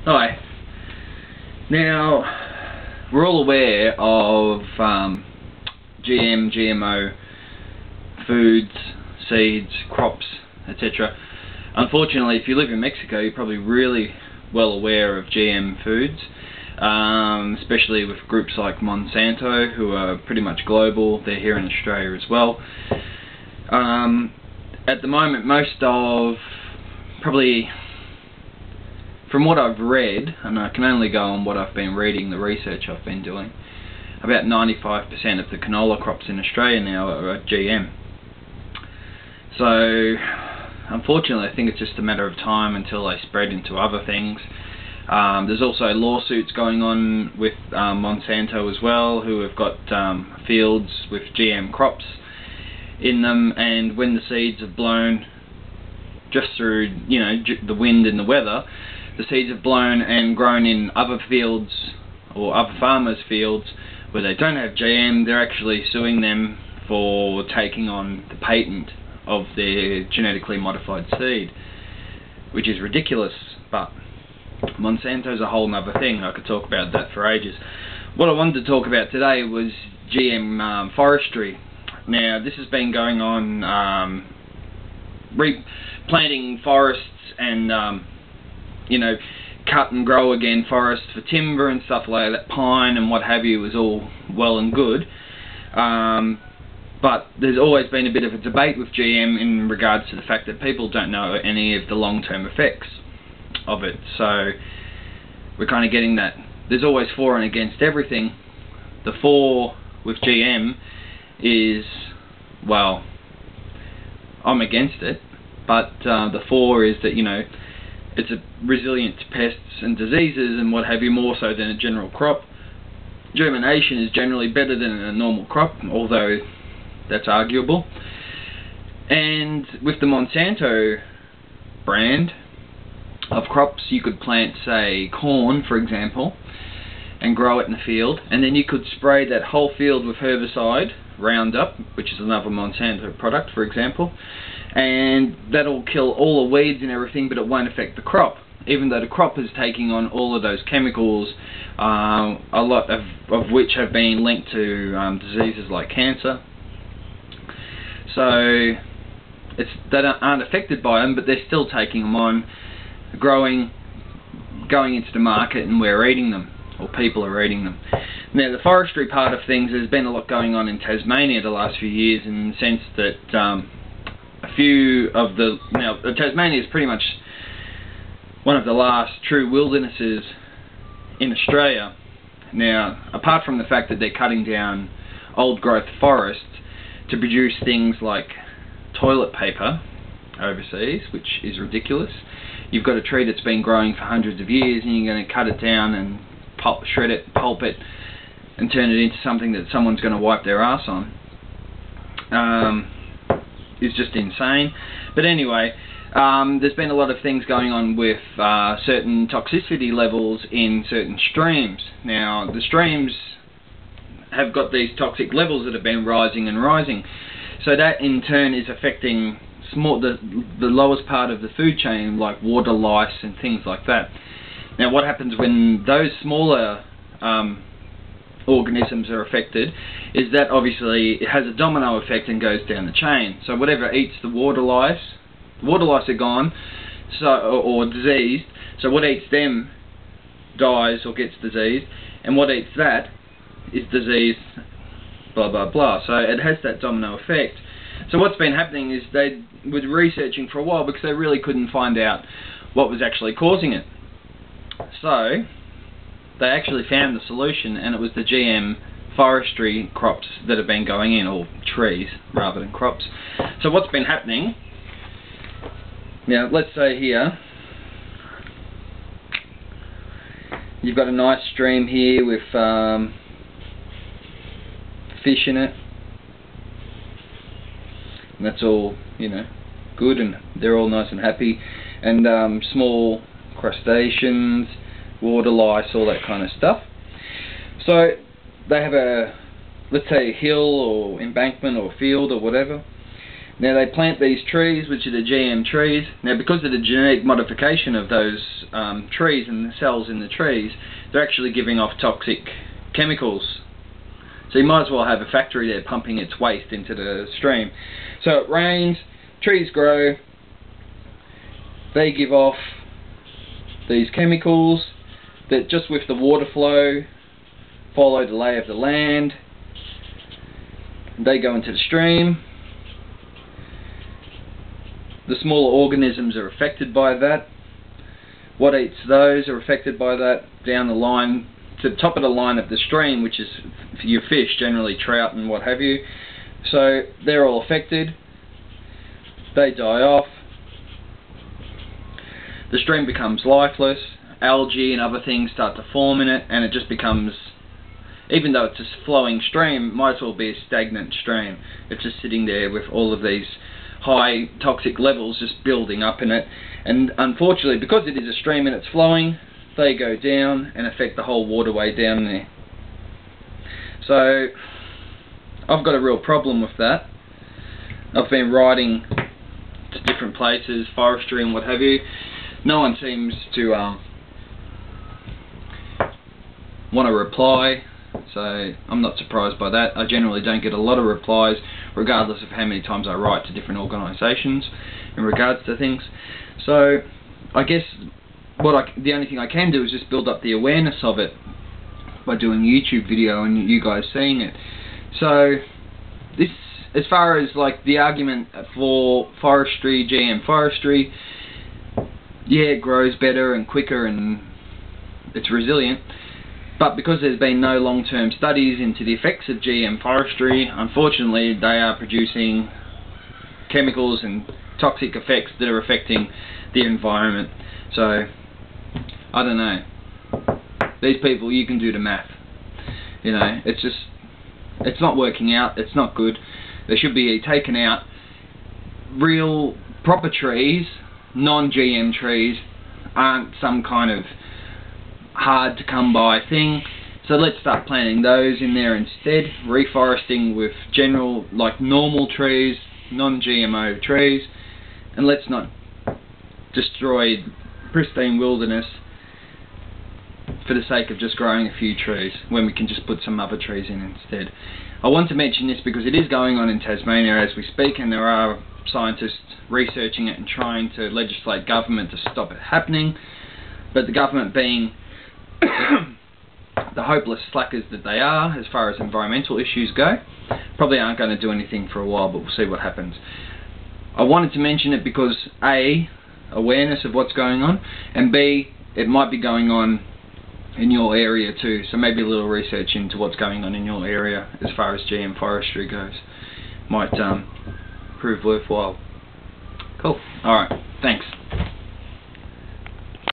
Hi. Now, we're all aware of GMO foods, seeds, crops, etc. Unfortunately, if you live in Mexico, you're probably really well aware of GM foods, especially with groups like Monsanto, who are pretty much global. They're here in Australia as well. At the moment, most of, probably, from what I've read, and I can only go on what I've been reading, the research I've been doing, about 95% of the canola crops in Australia now are GM. So, unfortunately, I think it's just a matter of time until they spread into other things. There's also lawsuits going on with Monsanto as well, who have got fields with GM crops in them, and when the seeds have blown, just through the wind and the weather, the seeds have blown and grown in other fields or other farmers' fields where they don't have GM. They're actually suing them for taking on the patent of their genetically modified seed, which is ridiculous. But Monsanto's a whole other thing. I could talk about that for ages. What I wanted to talk about today was GM forestry. Now, this has been going on, replanting forests and cut and grow again forests for timber and stuff like that, pine and what have you, is all well and good. But there's always been a bit of a debate with GM in regards to the fact that people don't know any of the long-term effects of it. So we're kind of getting that there's always for and against everything. The for with GM is, well, I'm against it, but the for is that, it's resilient to pests and diseases and what have you, more so than a general crop. Germination is generally better than a normal crop, although that's arguable. And with the Monsanto brand of crops, you could plant, say, corn, for example, and grow it in the field, and then you could spray that whole field with herbicide, Roundup, which is another Monsanto product, for example, and that'll kill all the weeds and everything, but it won't affect the crop, even though the crop is taking on all of those chemicals, a lot of which have been linked to diseases like cancer. So they aren't affected by them, but they're still taking them on, growing, going into the market, and we're eating them, or people are eating them. Now, the forestry part of things, there's been a lot going on in Tasmania the last few years, in the sense that Tasmania is pretty much one of the last true wildernesses in Australia. Now, apart from the fact that they're cutting down old growth forests to produce things like toilet paper overseas, which is ridiculous. You've got a tree that's been growing for hundreds of years and you're going to cut it down and shred it, pulp it, and turn it into something that someone's going to wipe their ass on. It's just insane. But anyway, there's been a lot of things going on with certain toxicity levels in certain streams. Now, the streams have got these toxic levels that have been rising and rising. So that in turn is affecting the lowest part of the food chain, like water lice and things like that. Now, what happens when those smaller organisms are affected is that obviously it has a domino effect and goes down the chain. So whatever eats the water lice are gone, or diseased, so what eats them dies or gets diseased, and what eats that is diseased, blah blah blah. So it has that domino effect. So what's been happening is they were researching for a while because they really couldn't find out what was actually causing it. So they actually found the solution, and it was the GM forestry crops that have been going in, or trees rather than crops. So what's been happening, now let's say here you've got a nice stream here with fish in it, and that's all good, and they're all nice and happy, and small crustaceans, water lice, all that kind of stuff. So they have let's say a hill or embankment or field or whatever, Now they plant these trees, which are the GM trees. Now because of the genetic modification of those trees and the cells in the trees, they're actually giving off toxic chemicals. So you might as well have a factory there pumping its waste into the stream. So it rains, trees grow, they give off these chemicals that just with the water flow follow the lay of the land. They go into the stream. The smaller organisms are affected by that. What eats those are affected by that down the line to the top of the line of the stream, which is your fish, generally trout and what have you. So they're all affected. They die off. The stream becomes lifeless. Algae and other things start to form in it, and it just becomes, even though it's a flowing stream, might as well be a stagnant stream. It's just sitting there with all of these high toxic levels just building up in it, and unfortunately because it is a stream and it's flowing, they go down and affect the whole waterway down there. So I've got a real problem with that. I've been writing to different places, forestry and what have you. No one seems to want to reply. So I'm not surprised by that. I generally don't get a lot of replies, regardless of how many times I write to different organisations in regards to things. So I guess the only thing I can do is just build up the awareness of it by doing a YouTube video and you guys seeing it. So this, as far as like the argument for forestry, GM forestry, yeah, it grows better and quicker and it's resilient. But because there's been no long-term studies into the effects of GM forestry, unfortunately they are producing chemicals and toxic effects that are affecting the environment. So, I don't know. These people, you can do the math. You know, it's not working out, it's not good. They should be taken out. Real, proper trees, non-GM trees, aren't some kind of hard to come by thing, so let's start planting those in there instead, reforesting with general, like normal trees, non-GMO trees, and let's not destroy pristine wilderness for the sake of just growing a few trees when we can just put some other trees in instead. I want to mention this because it is going on in Tasmania as we speak, and there are scientists researching it and trying to legislate government to stop it happening, but the government, being the hopeless slackers that they are as far as environmental issues go, probably aren't going to do anything for a while, but we'll see what happens. I wanted to mention it because A, awareness of what's going on, and B, it might be going on in your area too, so maybe a little research into what's going on in your area as far as GM forestry goes might prove worthwhile. Cool. Alright, thanks.